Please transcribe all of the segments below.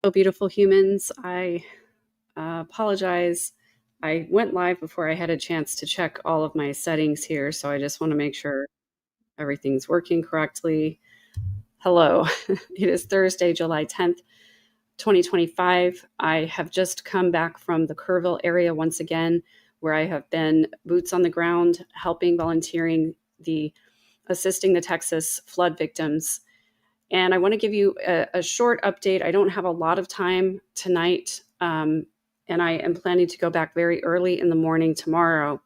Hello, beautiful humans. I apologize. I went live before I had a chance to check all of my settings here, so I just want to make sure everything's working correctly. Hello. It is Thursday, July 10th, 2025. I have just come back from the Kerrville area once again, where I have been boots on the ground, helping, volunteering, assisting the Texas flood victims. And I want to give you a short update. I don't have a lot of time tonight, and I am planning to go back very early in the morning tomorrow.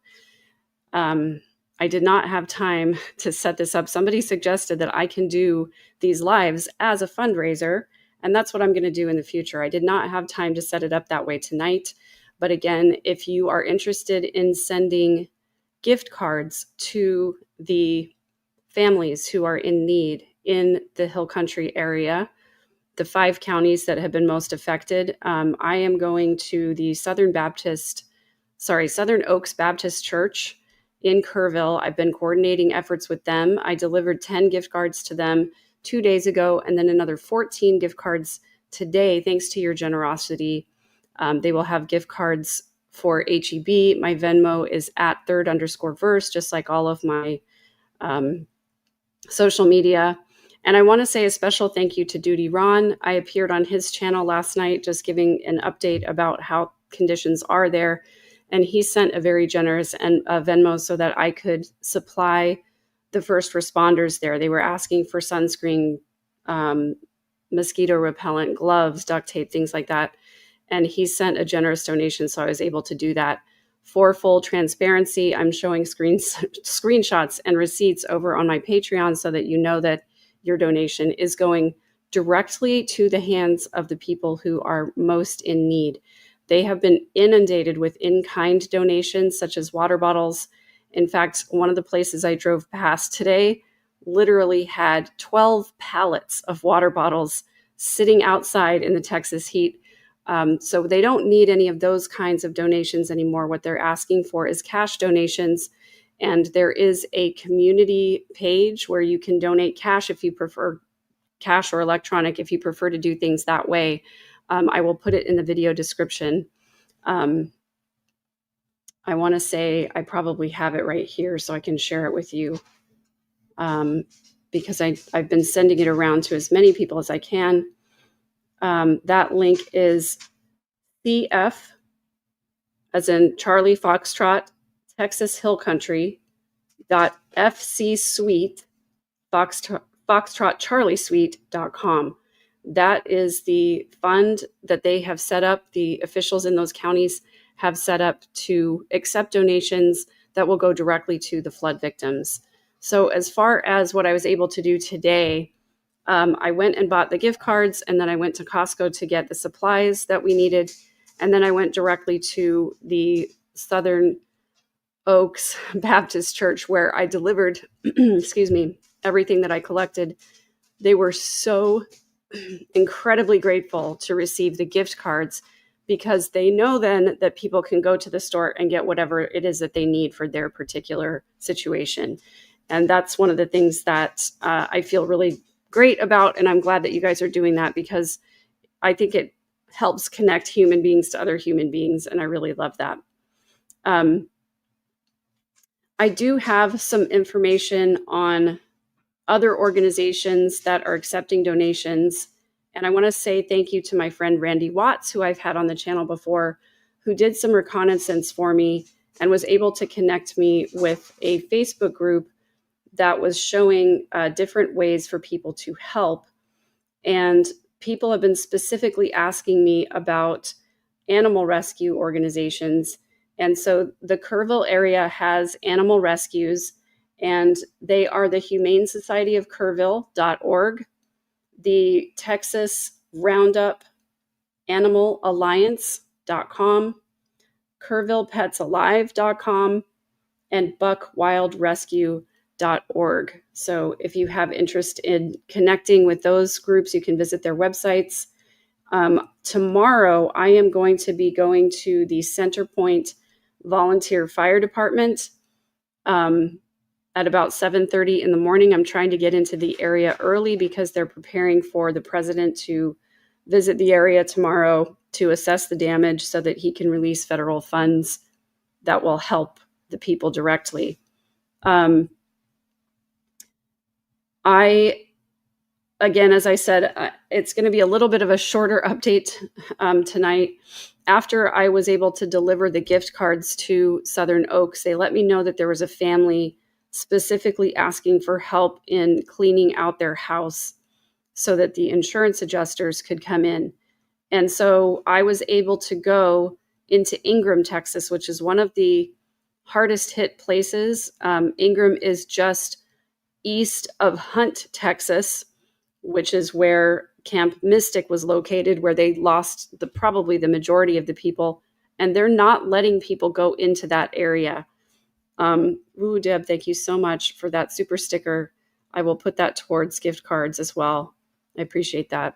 I did not have time to set this up. Somebody suggested that I can do these lives as a fundraiser, and that's what I'm going to do in the future. I did not have time to set it up that way tonight. But again, if you are interested in sending gift cards to the families who are in need in the Hill Country area, the 5 counties that have been most affected, I am going to the Southern Oaks Baptist Church in Kerrville. I've been coordinating efforts with them. I delivered 10 gift cards to them 2 days ago, and then another 14 gift cards today, thanks to your generosity. They will have gift cards for HEB. My Venmo is at @3_verse, just like all of my social media. And I want to say a special thank you to Duty Ron. I appeared on his channel last night, just giving an update about how conditions are there. And he sent a very generous Venmo so that I could supply the first responders there. They were asking for sunscreen, mosquito repellent, gloves, duct tape, things like that. And he sent a generous donation, so I was able to do that. For full transparency, I'm showing screenshots and receipts over on my Patreon so that you know that your donation is going directly to the hands of the people who are most in need. They have been inundated with in-kind donations, such as water bottles. In fact, one of the places I drove past today literally had 12 pallets of water bottles sitting outside in the Texas heat. So they don't need any of those kinds of donations anymore. What they're asking for is cash donations. And there is a community page where you can donate cash if you prefer cash, or electronic if you prefer to do things that way. I will put it in the video description. I want to say I probably have it right here so I can share it with you, because I've been sending it around to as many people as I can. That link is CF, as in Charlie Foxtrot, Texas Hill Country, .fcsuite, foxtrotcharliesuite.com. That is the fund that they have set up. The officials in those counties have set up to accept donations that will go directly to the flood victims. So as far as what I was able to do today, I went and bought the gift cards, and then I went to Costco to get the supplies that we needed. And then I went directly to the Southern Oaks Baptist Church, where I delivered, everything that I collected. They were so incredibly grateful to receive the gift cards, because they know then that people can go to the store and get whatever it is that they need for their particular situation. And that's one of the things that I feel really great about. And I'm glad that you guys are doing that, because I think it helps connect human beings to other human beings. And I really love that. I do have some information on other organizations that are accepting donations. And I want to say thank you to my friend Randy Watts, who I've had on the channel before, who did some reconnaissance for me and was able to connect me with a Facebook group that was showing different ways for people to help. And people have been specifically asking me about animal rescue organizations. And so the Kerrville area has animal rescues, and they are the Humane Society of Kerrville.org, the Texas Roundup Animal Alliance.com, KerrvillePetsAlive.com, and BuckWildRescue.org. So if you have interest in connecting with those groups, you can visit their websites. Tomorrow, I am going to be going to the Center Point Volunteer Fire Department at about 7:30 in the morning. I'm trying to get into the area early because they're preparing for the president to visit the area tomorrow to assess the damage so that he can release federal funds that will help the people directly. Again, as I said, it's going to be a little bit of a shorter update tonight. After I was able to deliver the gift cards to Southern Oaks, they let me know that there was a family specifically asking for help in cleaning out their house so that the insurance adjusters could come in. And so I was able to go into Ingram, Texas, which is one of the hardest hit places. Ingram is just east of Hunt, Texas, which is where Camp Mystic was located, where they lost probably the majority of the people. And they're not letting people go into that area. Deb, thank you so much for that super sticker. I will put that towards gift cards as well. I appreciate that.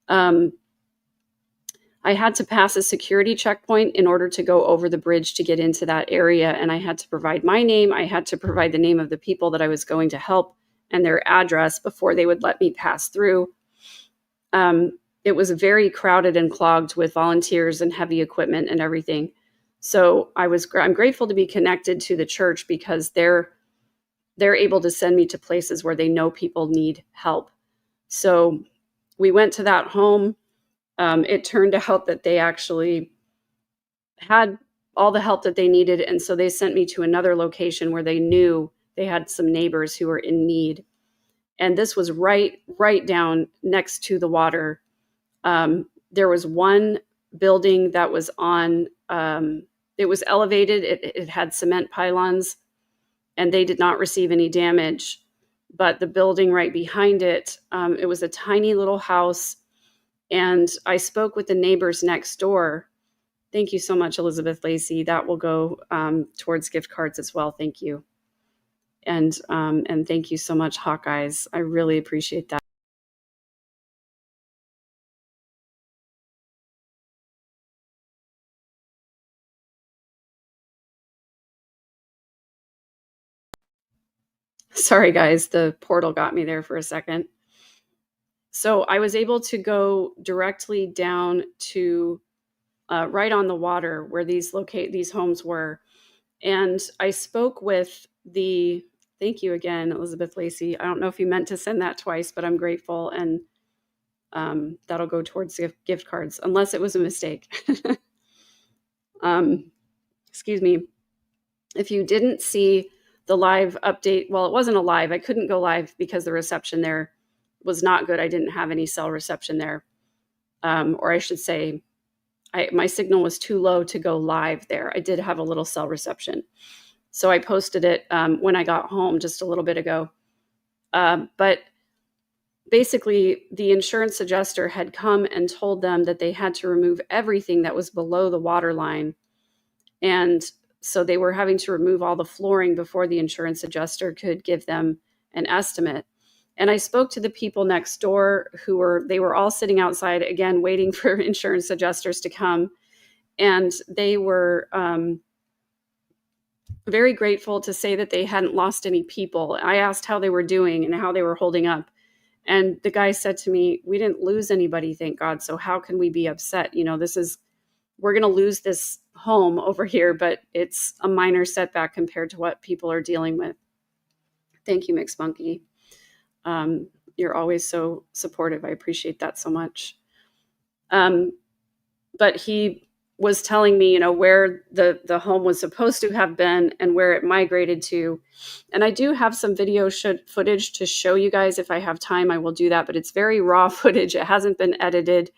I had to pass a security checkpoint in order to go over the bridge to get into that area. And I had to provide my name. I had to provide the name of the people that I was going to help and their address before they would let me pass through. It was very crowded and clogged with volunteers and heavy equipment and everything. So I'm grateful to be connected to the church because they're able to send me to places where they know people need help. So we went to that home. It turned out that they actually had all the help that they needed. And so they sent me to another location where they knew they had some neighbors who were in need. And this was right down next to the water. There was one building that was on, it was elevated. It had cement pylons and they did not receive any damage. But the building right behind it, it was a tiny little house. And I spoke with the neighbors next door. Thank you so much, Elizabeth Lacey. That will go towards gift cards as well. Thank you. And thank you so much, Hawkeyes. I really appreciate that. Sorry, guys, the portal got me there for a second. So I was able to go directly down to right on the water where these homes were. And I spoke with thank you again, Elizabeth Lacey. I don't know if you meant to send that twice, but I'm grateful. And that'll go towards gift cards, unless it was a mistake. Excuse me. If you didn't see the live update, well, it wasn't a live. I couldn't go live because the reception there was not good. I didn't have any cell reception there. Or I should say, my signal was too low to go live there. I did have a little cell reception. So I posted it when I got home just a little bit ago. But basically, the insurance adjuster had come and told them that they had to remove everything that was below the water line. And so they were having to remove all the flooring before the insurance adjuster could give them an estimate. And I spoke to the people next door they were all sitting outside, again, waiting for insurance adjusters to come. And they were very grateful to say that they hadn't lost any people. I asked how they were doing and how they were holding up. And the guy said to me, we didn't lose anybody, thank God. So how can we be upset? We're going to lose this home over here, but it's a minor setback compared to what people are dealing with. Thank you, McSpunky. You're always so supportive. I appreciate that so much. But he was telling me, where the home was supposed to have been and where it migrated to. And I do have some video footage to show you guys. If I have time, I will do that. But it's very raw footage. It hasn't been edited.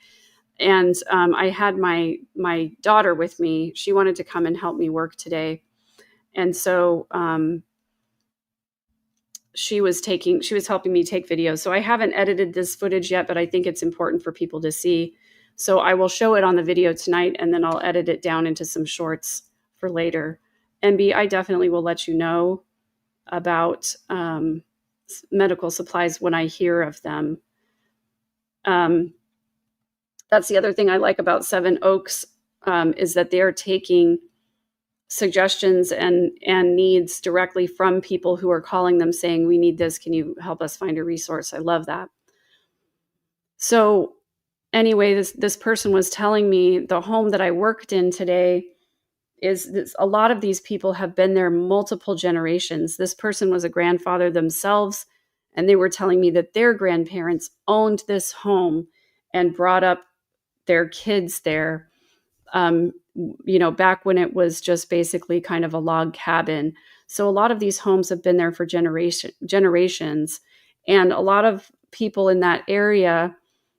And I had my daughter with me. She wanted to come and help me work today. And so she was helping me take videos. So I haven't edited this footage yet, but I think it's important for people to see. So I will show it on the video tonight, and then I'll edit it down into some shorts for later. MB, I definitely will let you know about medical supplies when I hear of them. That's the other thing I like about Seven Oaks is that they are taking suggestions and needs directly from people who are calling them saying, we need this. Can you help us find a resource? I love that. So anyway, this person was telling me the home that I worked in today is this, a lot of these people have been there multiple generations. This person was a grandfather themselves, and they were telling me that their grandparents owned this home and brought up their kids there, back when it was just basically kind of a log cabin. So a lot of these homes have been there for generations, and a lot of people in that area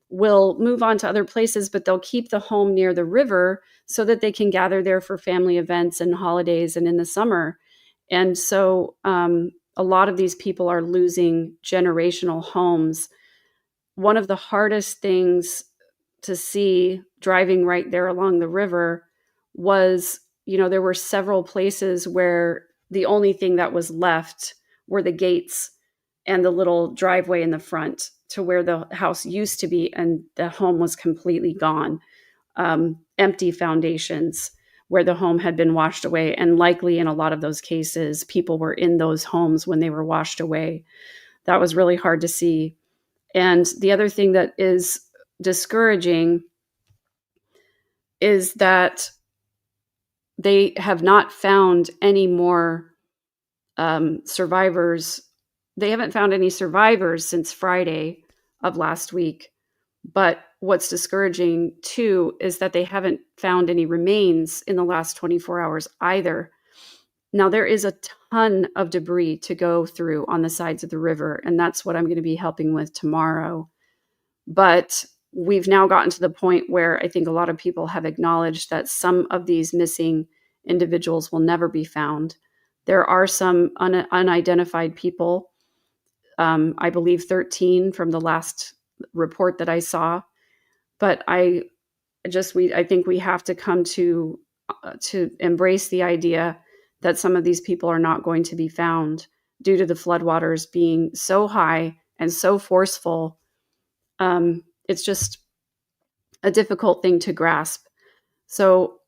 will move on to other places, but they'll keep the home near the river so that they can gather there for family events and holidays and in the summer. And so a lot of these people are losing generational homes. One of the hardest things to see driving right there along the river was, there were several places where the only thing that was left were the gates and the little driveway in the front to where the house used to be, and the home was completely gone. Empty foundations where the home had been washed away, and likely in a lot of those cases, people were in those homes when they were washed away. That was really hard to see. And the other thing that is discouraging is that they have not found any more survivors. They haven't found any survivors since Friday of last week. But what's discouraging too is that they haven't found any remains in the last 24 hours either. Now, there is a ton of debris to go through on the sides of the river, and that's what I'm going to be helping with tomorrow. But we've now gotten to the point where I think a lot of people have acknowledged that some of these missing individuals will never be found. There are some unidentified people, I believe 13 from the last report that I saw. But I think we have to come to embrace the idea that some of these people are not going to be found due to the floodwaters being so high and so forceful. It's just a difficult thing to grasp. So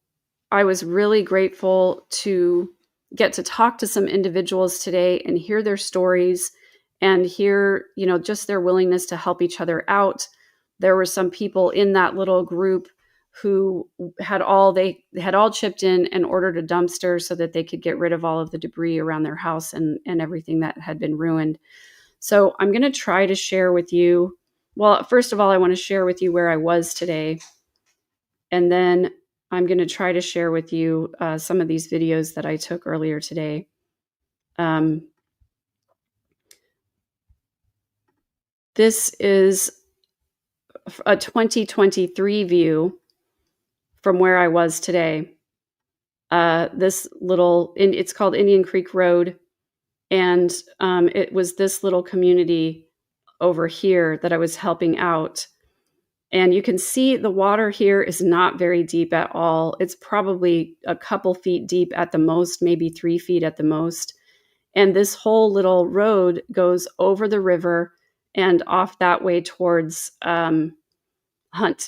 I was really grateful to get to talk to some individuals today and hear their stories and hear, just their willingness to help each other out. There were some people in that little group who had all chipped in and ordered a dumpster so that they could get rid of all of the debris around their house and everything that had been ruined. So I'm going to try to share with you. Well, first of all, I want to share with you where I was today. And then I'm going to try to share with you some of these videos that I took earlier today. This is a 2023 view from where I was today. It's called Indian Creek Road. And it was this little community over here that I was helping out. And you can see the water here is not very deep at all. It's probably a couple feet deep at the most, maybe 3 feet at the most. And this whole little road goes over the river and off that way towards Hunt,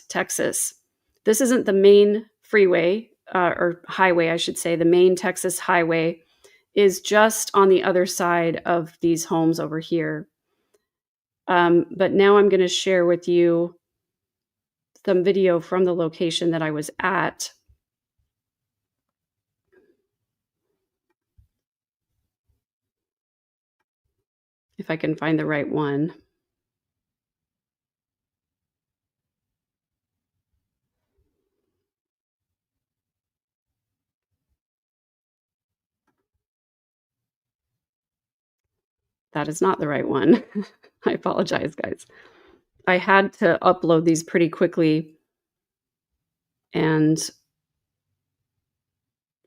Texas. This isn't the main freeway or highway, I should say. The main Texas highway is just on the other side of these homes over here. But now I'm going to share with you some video from the location that I was at. If I can find the right one. That is not the right one. I apologize, guys. I had to upload these pretty quickly, and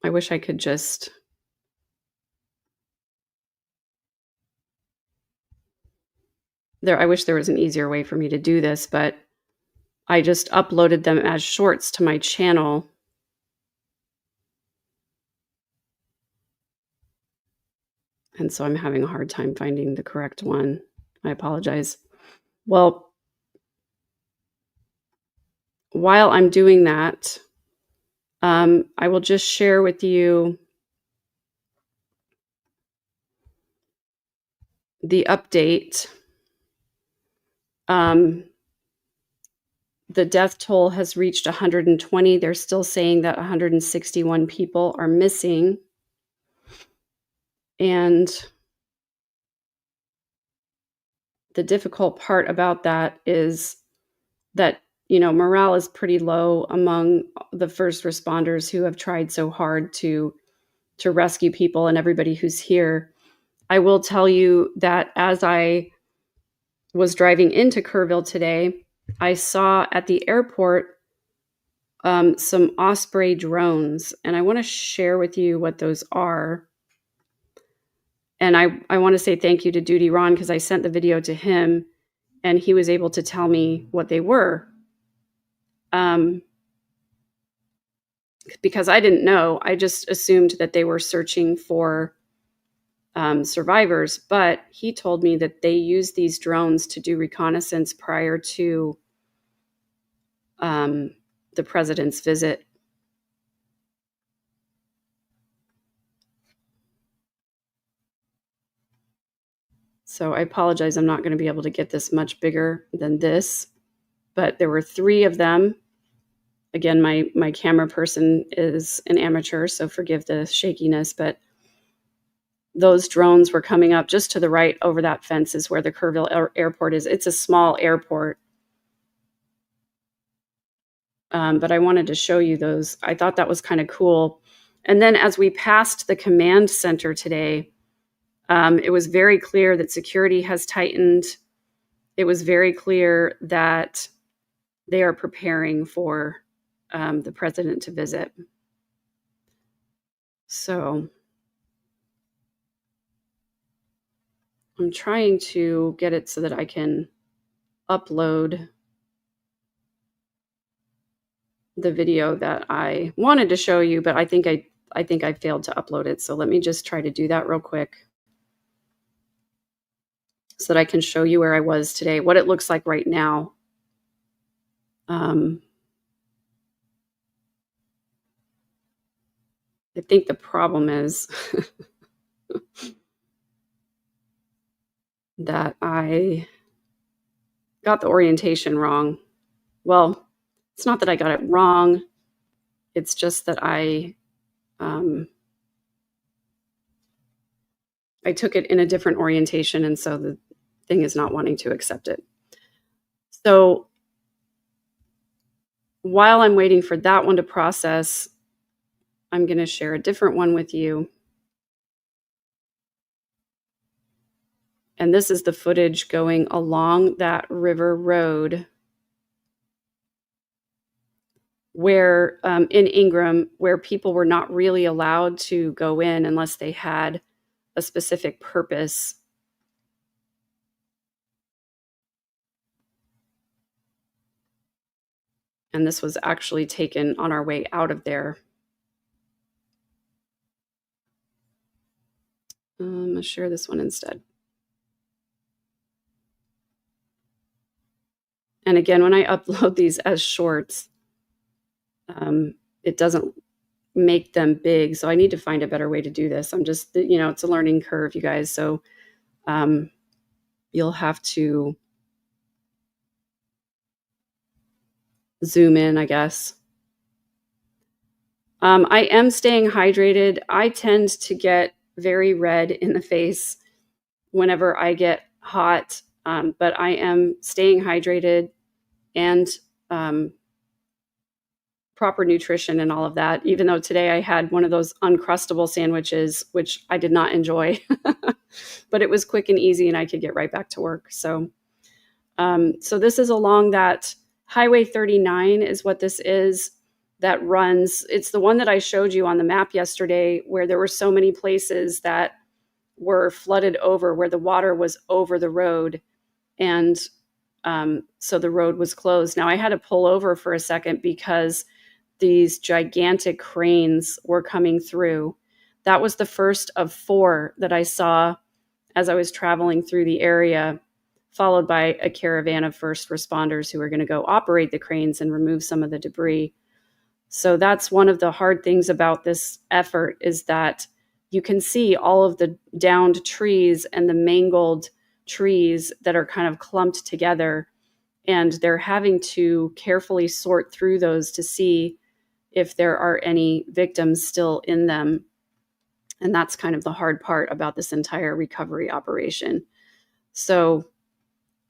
I wish I could just... I wish there was an easier way for me to do this, but I just uploaded them as shorts to my channel. And so I'm having a hard time finding the correct one. I apologize. Well, while I'm doing that, I will just share with you the update. The death toll has reached 120. They're still saying that 161 people are missing. And the difficult part about that is that, morale is pretty low among the first responders who have tried so hard to rescue people and everybody who's here. I will tell you that as I was driving into Kerrville today, I saw at the airport some Osprey drones, and I want to share with you what those are. And I want to say thank you to Duty Ron, because I sent the video to him and he was able to tell me what they were. Because I didn't know. I just assumed that they were searching for survivors, but he told me that they use these drones to do reconnaissance prior to the president's visit. So I apologize, I'm not going to be able to get this much bigger than this, but there were 3 of them. Again, my camera person is an amateur, so forgive the shakiness, but those drones were coming up just to the right over that fence is where the Kerrville airport is. It's a small airport. But I wanted to show you those. I thought that was kind of cool. And then as we passed the command center today, it was very clear that security has tightened. It was very clear that they are preparing for the president to visit. So I'm trying to get it so that I can upload the video that I wanted to show you, but I think I failed to upload it. So let me just try to do that real quick so that I can show you where I was today, what it looks like right now. I think the problem is that I got the orientation wrong. Well, it's not that I got it wrong. It's just that I took it in a different orientation, and so the thing is not wanting to accept it. So while I'm waiting for that one to process, I'm going to share a different one with you. And this is the footage going along that river road where in Ingram, where people were not really allowed to go in unless they had a specific purpose. And this was actually taken on our way out of there. I'm going to share this one instead. And again, when I upload these as shorts, it doesn't make them big. So I need to find a better way to do this. I'm just, it's a learning curve, you guys. So you'll have to zoom in, I guess. I am staying hydrated. I tend to get very red in the face whenever I get hot, but I am staying hydrated and proper nutrition and all of that, even though today I had one of those Uncrustable sandwiches, which I did not enjoy, but it was quick and easy and I could get right back to work. So this is along that Highway 39 is what this is that runs. It's the one that I showed you on the map yesterday where there were so many places that were flooded over, where the water was over the road. And so the road was closed. Now I had to pull over for a second because these gigantic cranes were coming through. That was the first of 4 that I saw as I was traveling through the area, followed by a caravan of first responders who are going to go operate the cranes and remove some of the debris. So that's one of the hard things about this effort, is that you can see all of the downed trees and the mangled trees that are kind of clumped together. and they're having to carefully sort through those to see if there are any victims still in them. And that's kind of the hard part about this entire recovery operation. So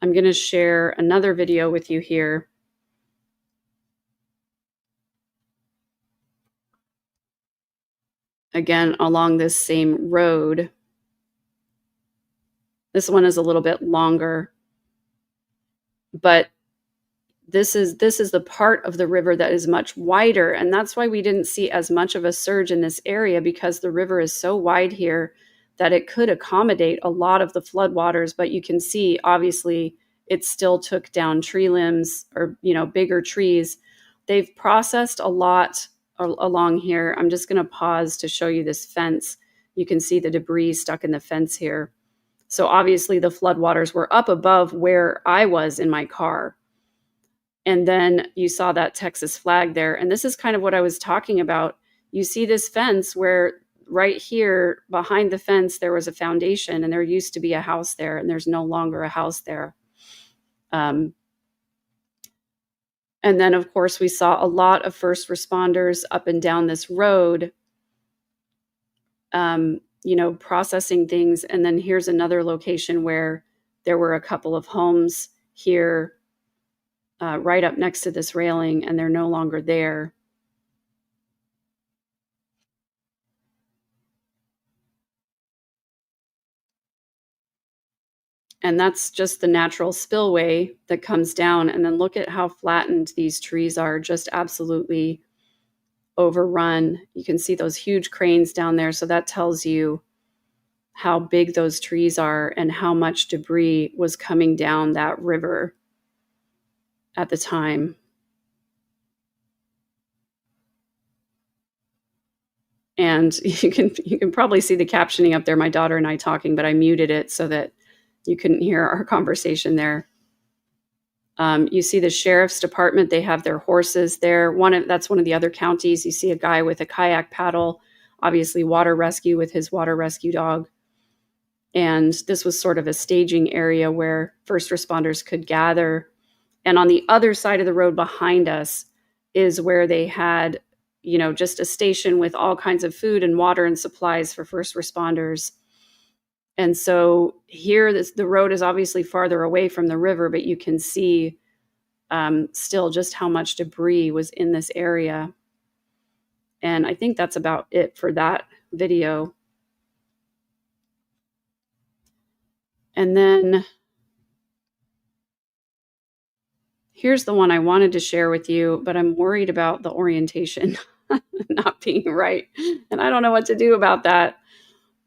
I'm going to share another video with you here. Again, along this same road. This one is a little bit longer, but this is the part of the river that is much wider, and that's why we didn't see as much of a surge in this area, because the river is so wide here that it could accommodate a lot of the floodwaters. But you can see, obviously, it still took down tree limbs, or bigger trees. They've processed a lot along here. I'm just going to pause to show you this fence. You can see the debris stuck in the fence here. So obviously the floodwaters were up above where I was in my car. And then you saw that Texas flag there. And this is kind of what I was talking about. You see this fence where right here behind the fence, there was a foundation, and there used to be a house there, and there's no longer a house there. And then, of course, we saw a lot of first responders up and down this road, processing things. And then here's another location where there were a couple of homes here right up next to this railing, and they're no longer there. And that's just the natural spillway that comes down. And then look at how flattened these trees are, just absolutely overrun. You can see those huge cranes down there. So that tells you how big those trees are and how much debris was coming down that river at the time. And you can probably see the captioning up there, my daughter and I talking, but I muted it so that you couldn't hear our conversation there. You see the sheriff's department, they have their horses there. That's one of the other counties. You see a guy with a kayak paddle, obviously water rescue with his water rescue dog. And this was sort of a staging area where first responders could gather. And on the other side of the road behind us is where they had, just a station with all kinds of food and water and supplies for first responders. And so here, the road is obviously farther away from the river, but you can see still just how much debris was in this area. And I think that's about it for that video. And then here's the one I wanted to share with you, but I'm worried about the orientation not being right. And I don't know what to do about that.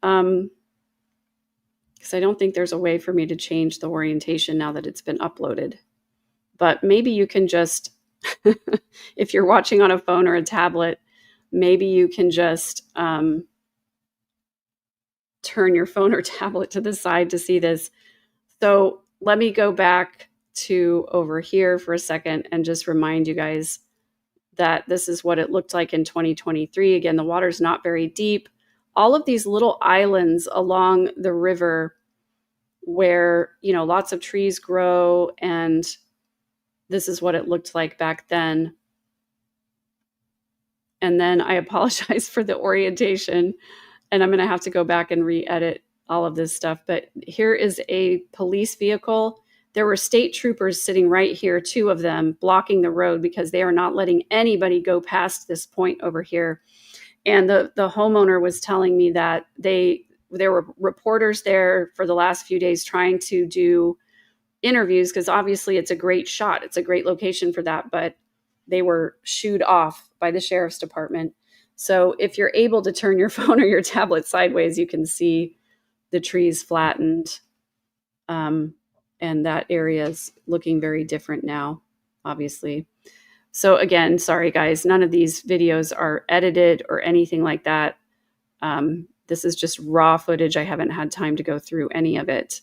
Because I don't think there's a way for me to change the orientation now that it's been uploaded. But maybe you can just, if you're watching on a phone or a tablet, maybe you can just turn your phone or tablet to the side to see this. So let me go back to over here for a second and just remind you guys that this is what it looked like in 2023. Again, the water's not very deep. All of these little islands along the river where, lots of trees grow, and this is what it looked like back then. And then I apologize for the orientation, and I'm going to have to go back and re-edit all of this stuff. But here is a police vehicle. There were state troopers sitting right here, 2 of them, blocking the road because they are not letting anybody go past this point over here. And the homeowner was telling me that there were reporters there for the last few days trying to do interviews, because obviously it's a great shot. It's a great location for that, but they were shooed off by the sheriff's department. So if you're able to turn your phone or your tablet sideways, you can see the trees flattened. And that area is looking very different now, obviously. So again, sorry guys, none of these videos are edited or anything like that. This is just raw footage. I haven't had time to go through any of it.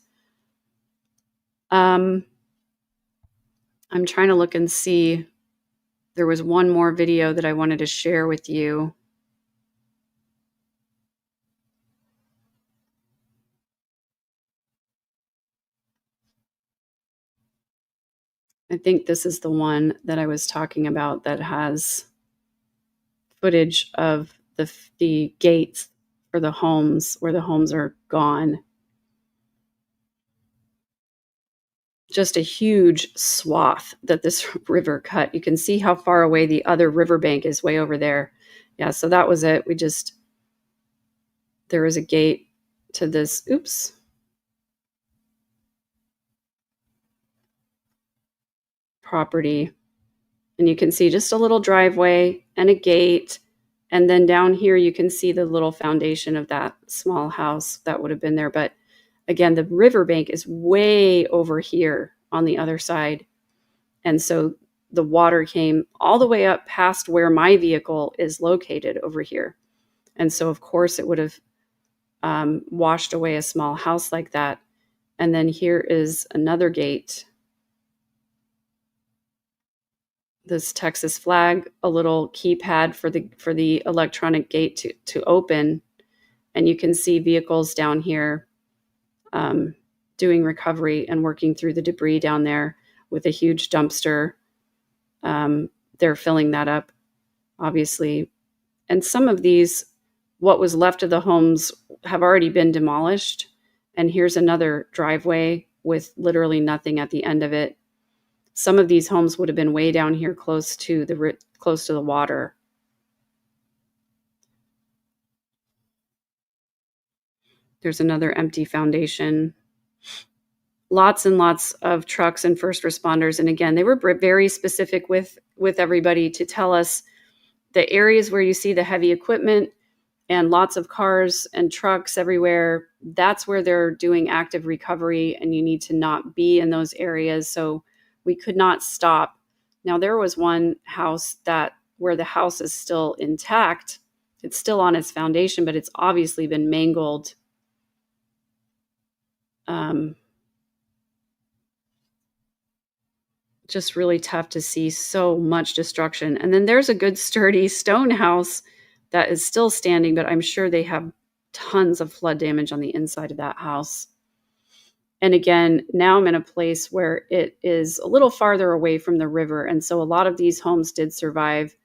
I'm trying to look and see. There was one more video that I wanted to share with you. I think this is the one that I was talking about that has footage of the gates for the homes where the homes are gone. Just a huge swath that this river cut. You can see how far away the other riverbank is, way over there. Yeah, so that was it. There was a gate to this, property. And you can see just a little driveway and a gate. And then down here, you can see the little foundation of that small house that would have been there. But again, the riverbank is way over here on the other side. And so the water came all the way up past where my vehicle is located over here. And so, of course, it would have washed away a small house like that. And then here is another gate. This Texas flag, a little keypad for the electronic gate to open. And you can see vehicles down here doing recovery and working through the debris down there with a huge dumpster. They're filling that up, obviously. And some of these, what was left of the homes, have already been demolished. And here's another driveway with literally nothing at the end of it. Some of these homes would have been way down here close to the water. There's another empty foundation. Lots and lots of trucks and first responders. And again, they were very specific with everybody to tell us the areas where you see the heavy equipment and lots of cars and trucks everywhere, that's where they're doing active recovery, and you need to not be in those areas. So we could not stop. Now, there was one house where the house is still intact. It's still on its foundation, but it's obviously been mangled. Just really tough to see so much destruction. And then there's a good sturdy stone house that is still standing, but I'm sure they have tons of flood damage on the inside of that house. And again, now I'm in a place where it is a little farther away from the river. And so a lot of these homes did survive,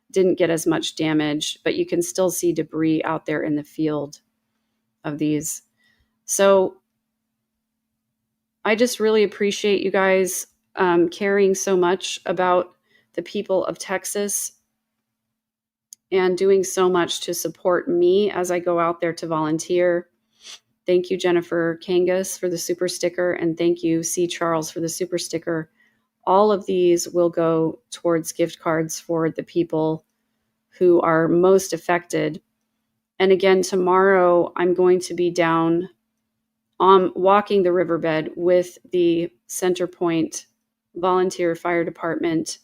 didn't get as much damage, but you can still see debris out there in the field of these. So I just really appreciate you guys caring so much about the people of Texas and doing so much to support me as I go out there to volunteer. Thank you, Jennifer Kangas, for the super sticker, and thank you, C. Charles, for the super sticker. All of these will go towards gift cards for the people who are most affected. And again, tomorrow I'm going to be down walking the riverbed with the Center Point Volunteer Fire Department,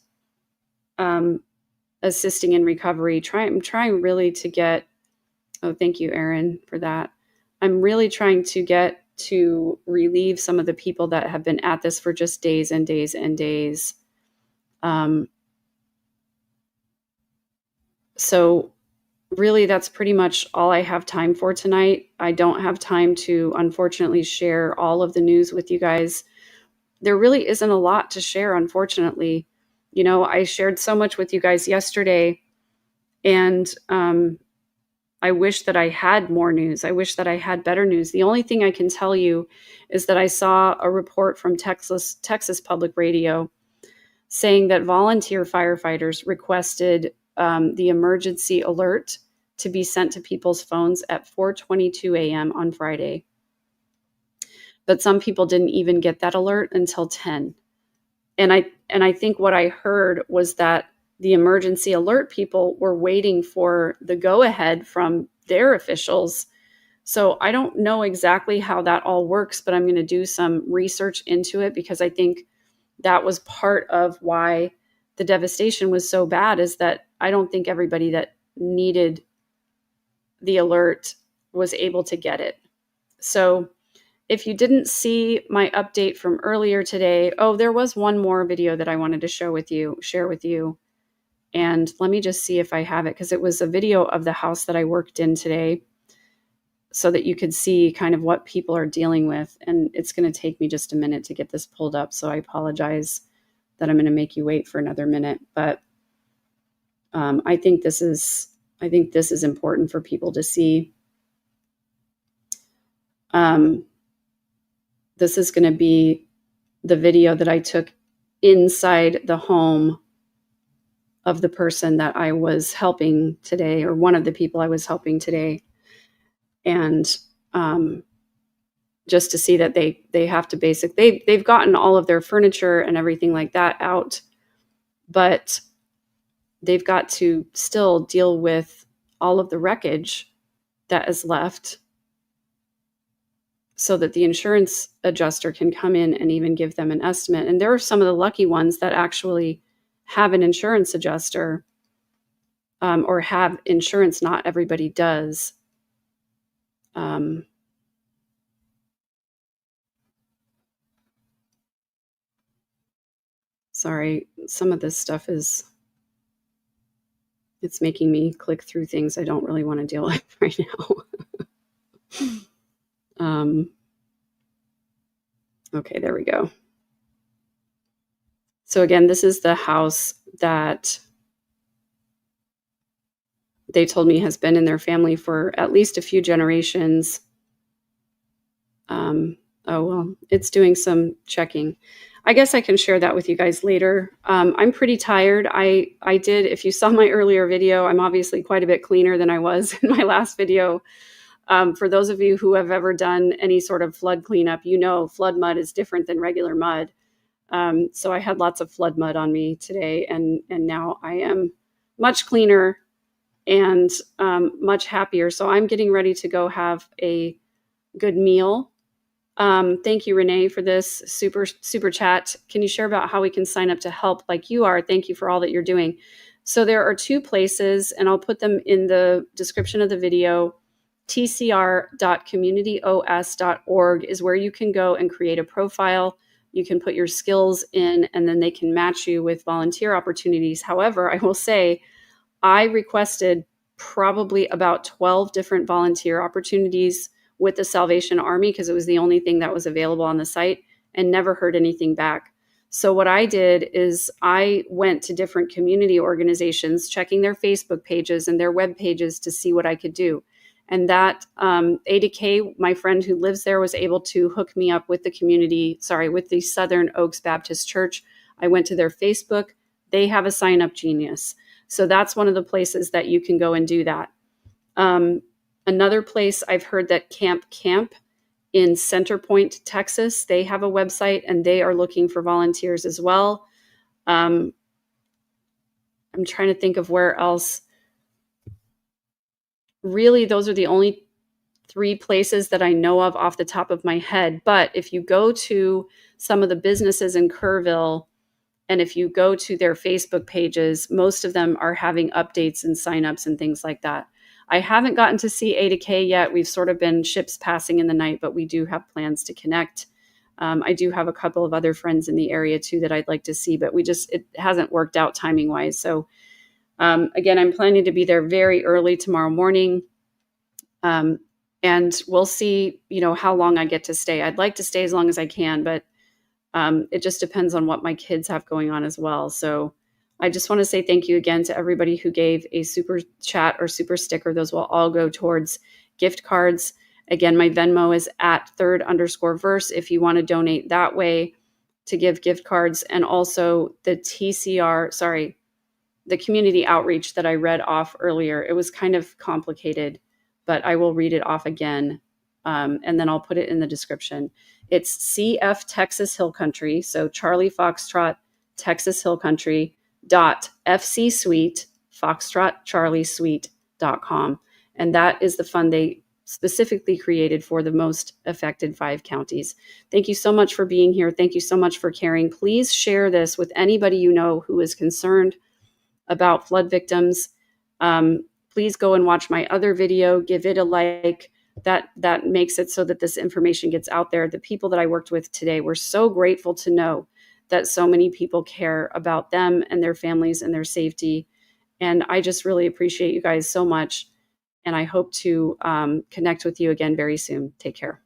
assisting in recovery. I'm trying really to get, oh, thank you, Erin, for that. I'm really trying to get to relieve some of the people that have been at this for just days and days and days. So really, that's pretty much all I have time for tonight. I don't have time to, unfortunately, share all of the news with you guys. There really isn't a lot to share, unfortunately. You know, I shared so much with you guys yesterday, and I wish that I had more news. I wish that I had better news. The only thing I can tell you is that I saw a report from Texas Public Radio saying that volunteer firefighters requested the emergency alert to be sent to people's phones at 4:22 a.m. on Friday. But some people didn't even get that alert until 10. And I think what I heard was that the emergency alert people were waiting for the go-ahead from their officials. So I don't know exactly how that all works, but I'm going to do some research into it, because I think that was part of why the devastation was so bad, is that I don't think everybody that needed the alert was able to get it. So if you didn't see my update from earlier today, there was one more video that I wanted to share with you. And let me just see if I have it, because it was a video of the house that I worked in today, so that you could see kind of what people are dealing with. And it's going to take me just a minute to get this pulled up, so I apologize. that I'm going to make you wait for another minute, but I think this is important for people to see. This is going to be the video that I took inside the home of the person that I was helping today, or one of the people I was helping today. And just to see that they have to they've gotten all of their furniture and everything like that out, but they've got to still deal with all of the wreckage that is left, so that the insurance adjuster can come in and even give them an estimate. And there are some of the lucky ones that actually have an insurance adjuster, or have insurance. Not everybody does. Sorry, some of this stuff it's making me click through things I don't really want to deal with right now. Okay, there we go. So again, this is the house that they told me has been in their family for at least a few generations. Oh, well, it's doing some checking. I guess I can share that with you guys later. I'm pretty tired. I did, if you saw my earlier video, I'm obviously quite a bit cleaner than I was in my last video. For those of you who have ever done any sort of flood cleanup, flood mud is different than regular mud. So I had lots of flood mud on me today, and now I am much cleaner and much happier. So I'm getting ready to go have a good meal. Thank you, Renee, for this super chat. Can you share about how we can sign up to help like you are? Thank you for all that you're doing. So there are two places, and I'll put them in the description of the video. tcr.communityos.org is where you can go and create a profile. You can put your skills in, and then they can match you with volunteer opportunities. However, I will say I requested probably about 12 different volunteer opportunities with the Salvation Army, because it was the only thing that was available on the site, and never heard anything back. So what I did is I went to different community organizations, checking their Facebook pages and their web pages to see what I could do. And that Ada Kay, my friend who lives there, was able to hook me up with with the Southern Oaks Baptist Church. I went to their Facebook. They have a Sign Up Genius. So that's one of the places that you can go and do that. Another place, I've heard that Camp in Center Point, Texas, they have a website and they are looking for volunteers as well. I'm trying to think of where else. Really, those are the only 3 places that I know of off the top of my head. But if you go to some of the businesses in Kerrville, and if you go to their Facebook pages, most of them are having updates and signups and things like that. I haven't gotten to see Ada Kay yet. We've sort of been ships passing in the night, but we do have plans to connect. I do have a couple of other friends in the area too that I'd like to see, but it hasn't worked out timing wise. So again, I'm planning to be there very early tomorrow morning. And we'll see, how long I get to stay. I'd like to stay as long as I can, but it just depends on what my kids have going on as well. So I just want to say thank you again to everybody who gave a super chat or super sticker. Those will all go towards gift cards. Again, my Venmo is at @3_verse if you want to donate that way to give gift cards. And also the the community outreach that I read off earlier. It was kind of complicated, but I will read it off again. And then I'll put it in the description. It's CF Texas Hill Country. So Charlie Foxtrot, Texas Hill Country .FC Suite, Foxtrot Charlie Suite.com. And that is the fund they specifically created for the most affected 5 counties. Thank you so much for being here. Thank you so much for caring. Please share this with anybody you know who is concerned about flood victims. Please go and watch my other video. Give it a like. That makes it so that this information gets out there. The people that I worked with today were so grateful to know that so many people care about them and their families and their safety. And I just really appreciate you guys so much. And I hope to connect with you again very soon. Take care.